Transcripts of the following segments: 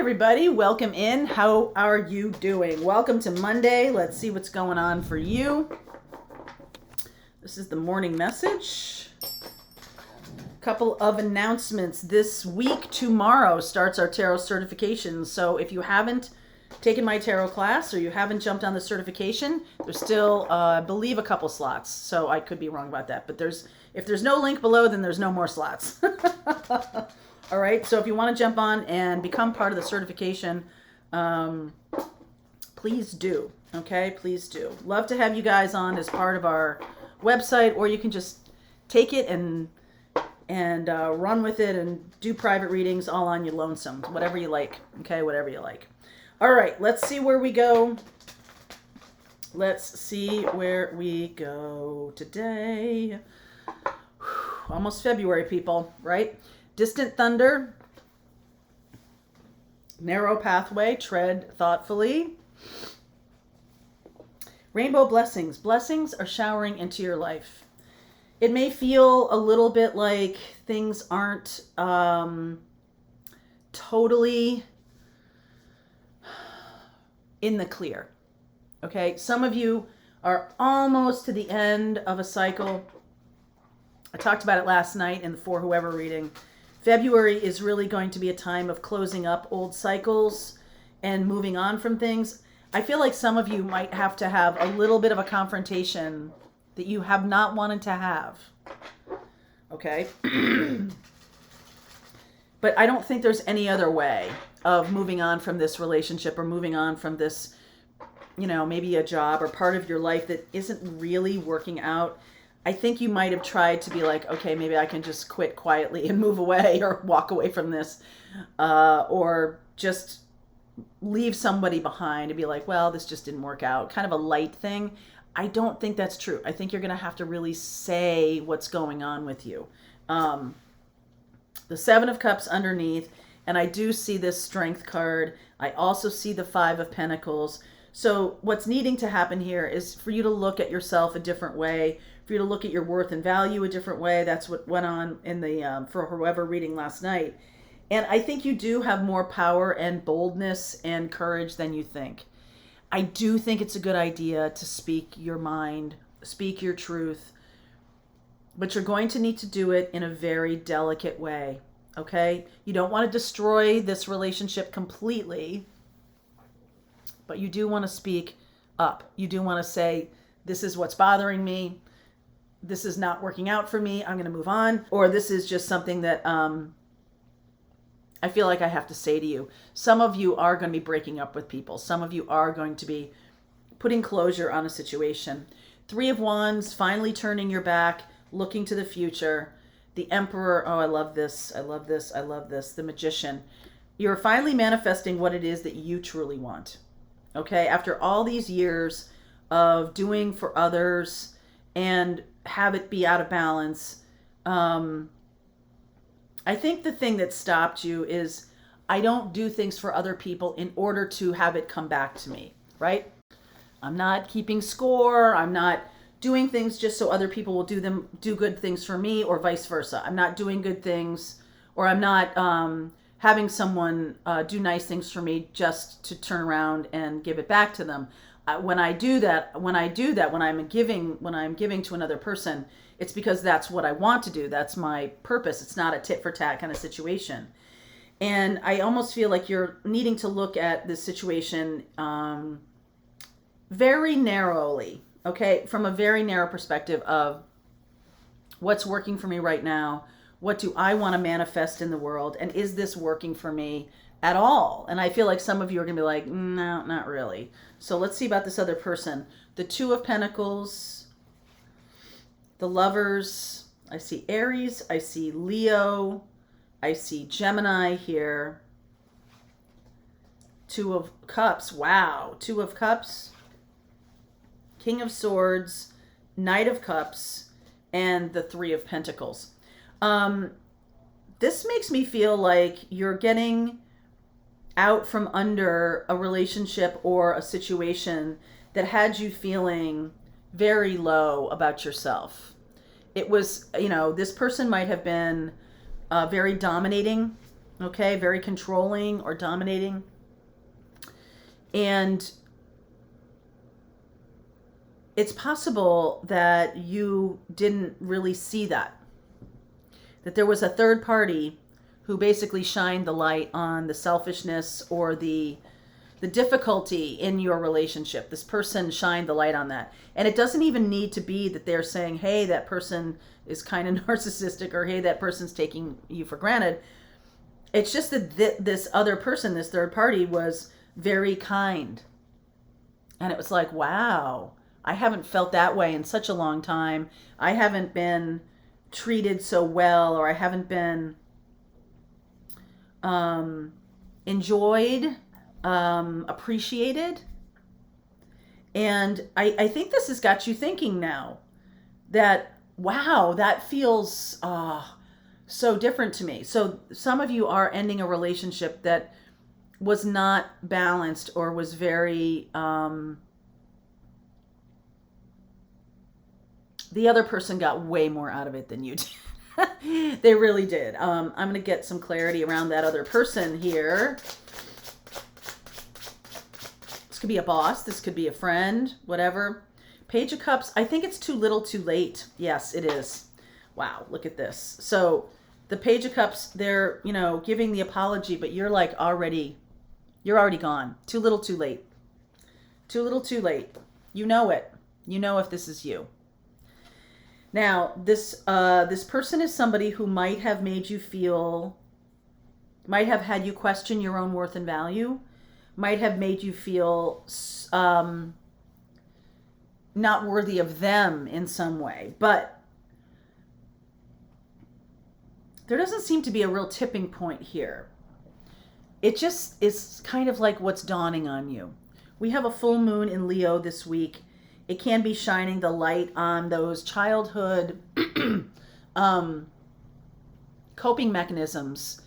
everybody, welcome in. How are you doing? Welcome to Monday. Let's see what's going on for you. This is the morning message. Couple of announcements this week. Tomorrow starts our tarot certification. So if you haven't taken my tarot class or you haven't jumped on the certification, there's still, I believe, a couple slots. So I could be wrong about that. But if there's no link below, then there's no more slots. All right, so if you want to jump on and become part of the certification, please do, okay? Please do. Love to have you guys on as part of our website, or you can just take it and run with it and do private readings all on your lonesome, whatever you like, okay? Whatever you like. All right, let's see where we go. Let's see where we go today. Almost February, people, right? Distant thunder, narrow pathway, tread thoughtfully. Rainbow blessings. Blessings are showering into your life. It may feel a little bit like things aren't totally in the clear. Okay, some of you are almost to the end of a cycle. I talked about it last night in the For Whoever reading. February is really going to be a time of closing up old cycles and moving on from things. I feel like some of you might have to have a little bit of a confrontation that you have not wanted to have. Okay? But I don't think there's any other way of moving on from this relationship or moving on from this, maybe a job or part of your life that isn't really working out. I think you might have tried to be like, okay, maybe I can just quit quietly and move away or walk away from this, or just leave somebody behind and be like, well, this just didn't work out. Kind of a light thing. I don't think that's true. I think you're going to have to really say what's going on with you. The Seven of Cups underneath, and I do see this Strength card. I also see the Five of Pentacles. So what's needing to happen here is for you to look at yourself a different way, for you to look at your worth and value a different way. That's what went on in the For Whoever reading last night. And I think you do have more power and boldness and courage than you think. I do think it's a good idea to speak your mind, speak your truth, but you're going to need to do it in a very delicate way, okay? You don't want to destroy this relationship completely, but you do want to speak up. You do want to say, this is what's bothering me. This is not working out for me. I'm going to move on. Or this is just something that I feel like I have to say to you. Some of you are going to be breaking up with people. Some of you are going to be putting closure on a situation. Three of Wands, finally turning your back, looking to the future. The Emperor, oh, I love this. I love this. I love this. The Magician. You're finally manifesting what it is that you truly want. Okay? After all these years of doing for others and have it be out of balance, I think the thing that stopped you is I don't do things for other people in order to have it come back to me, right? I'm not keeping score. I'm not doing things just so other people will do good things for me, or vice versa. I'm not doing good things, or I'm not having someone do nice things for me just to turn around and give it back to them. When I'm giving to another person, it's because that's what I want to do. That's my purpose. It's not a tit for tat kind of situation. And I almost feel like you're needing to look at this situation very narrowly, okay? From a very narrow perspective of what's working for me right now. What do I want to manifest in the world? And is this working for me at all? And I feel like some of you are going to be like, no, not really. So let's see about this other person. The Two of Pentacles, the Lovers. I see Aries. I see Leo. I see Gemini here. Two of Cups. Wow. Two of Cups. King of Swords. Knight of Cups. And the Three of Pentacles. This makes me feel like you're getting out from under a relationship or a situation that had you feeling very low about yourself. It was, this person might have been very dominating Okay, very controlling or dominating. And it's possible that you didn't really see that there was a third party who basically shined the light on the selfishness or the difficulty in your relationship. This person shined the light on that. And it doesn't even need to be that they're saying, hey, that person is kind of narcissistic, or hey, that person's taking you for granted. It's just that this other person, this third party, was very kind. And it was like, wow, I haven't felt that way in such a long time. I haven't been treated so well, or I haven't been enjoyed, appreciated. And I think this has got you thinking now that, wow, that feels so different to me. So some of you are ending a relationship that was not balanced, or was very, the other person got way more out of it than you did. They really did. I'm going to get some clarity around that other person here. This could be a boss. This could be a friend, whatever. Page of Cups. I think it's too little too late. Yes, it is. Wow, look at this. So the Page of Cups, they're, giving the apology, but you're like you're already gone. Too little too late. Too little too late. You know it. You know if this is you. Now, this person is somebody who might have made you feel, might have had you question your own worth and value, might have made you feel not worthy of them in some way. But there doesn't seem to be a real tipping point here. It just is kind of like what's dawning on you. We have a full moon in Leo this week. It can be shining the light on those childhood coping mechanisms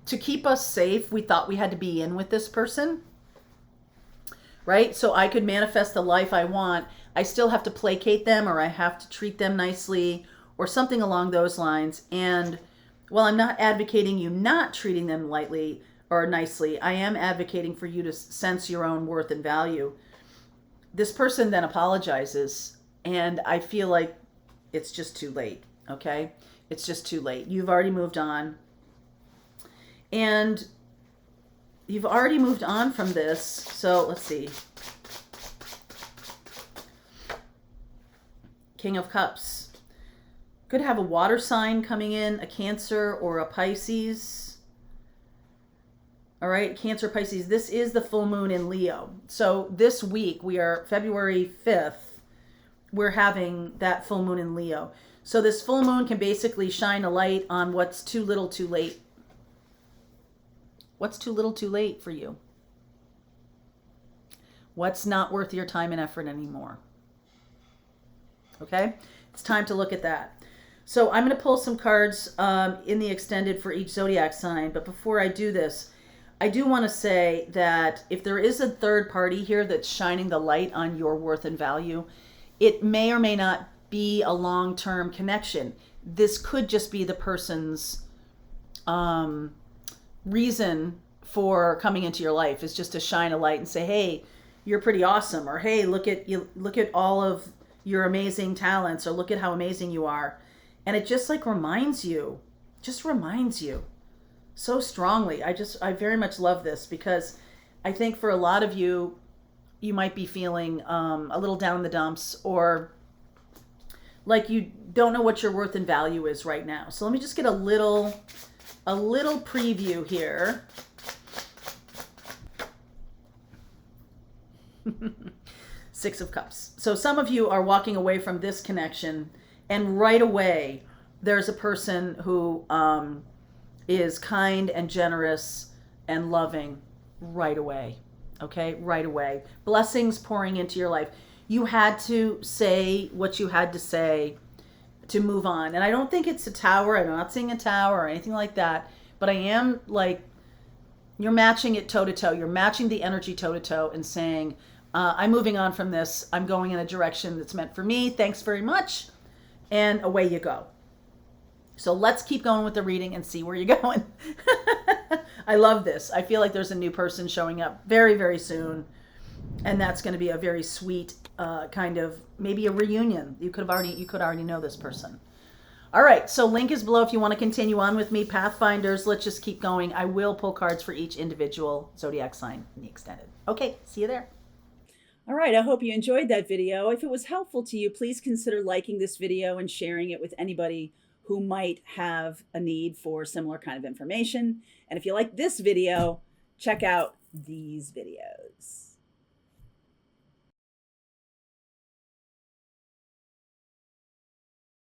to keep us safe. We thought we had to be in with this person, right? So I could manifest the life I want. I still have to placate them, or I have to treat them nicely, or something along those lines. And while I'm not advocating you not treating them lightly or nicely, I am advocating for you to sense your own worth and value. This person then apologizes, and I feel like it's just too late, okay? It's just too late. You've already moved on. And you've already moved on from this. So let's see. King of Cups. Could have a water sign coming in, a Cancer or a Pisces. All right, Cancer, Pisces. This is the full moon in Leo. So this week, we are February 5th, we're having that full moon in Leo. So this full moon can basically shine a light on what's too little too late. What's too little too late for you? What's not worth your time and effort anymore? Okay, it's time to look at that. So I'm going to pull some cards in the extended for each zodiac sign. But before I do this, I do want to say that if there is a third party here that's shining the light on your worth and value, it may or may not be a long-term connection. This could just be the person's reason for coming into your life, is just to shine a light and say, hey, you're pretty awesome, or hey, look at all of your amazing talents, or look at how amazing you are. And it just reminds you so strongly. I very much love this, because I think for a lot of you, you might be feeling a little down in the dumps, or like you don't know what your worth and value is right now. So let me just get a little preview here. Six of Cups. So some of you are walking away from this connection, and right away there's a person who is kind and generous and loving right away. Okay, right away. Blessings pouring into your life. You had to say what you had to say to move on. And I don't think it's a tower. I'm not seeing a tower or anything like that. But I am you're matching it toe to toe. You're matching the energy toe to toe and saying, I'm moving on from this. I'm going in a direction that's meant for me. Thanks very much. And away you go. So let's keep going with the reading and see where you're going. I love this. I feel like there's a new person showing up very, very soon. And that's going to be a very sweet kind of, maybe a reunion. You could already know this person. All right, so link is below if you want to continue on with me. Pathfinders, let's just keep going. I will pull cards for each individual zodiac sign in the extended. Okay, see you there. All right, I hope you enjoyed that video. If it was helpful to you, please consider liking this video and sharing it with anybody who might have a need for similar kind of information. And if you like this video, check out these videos.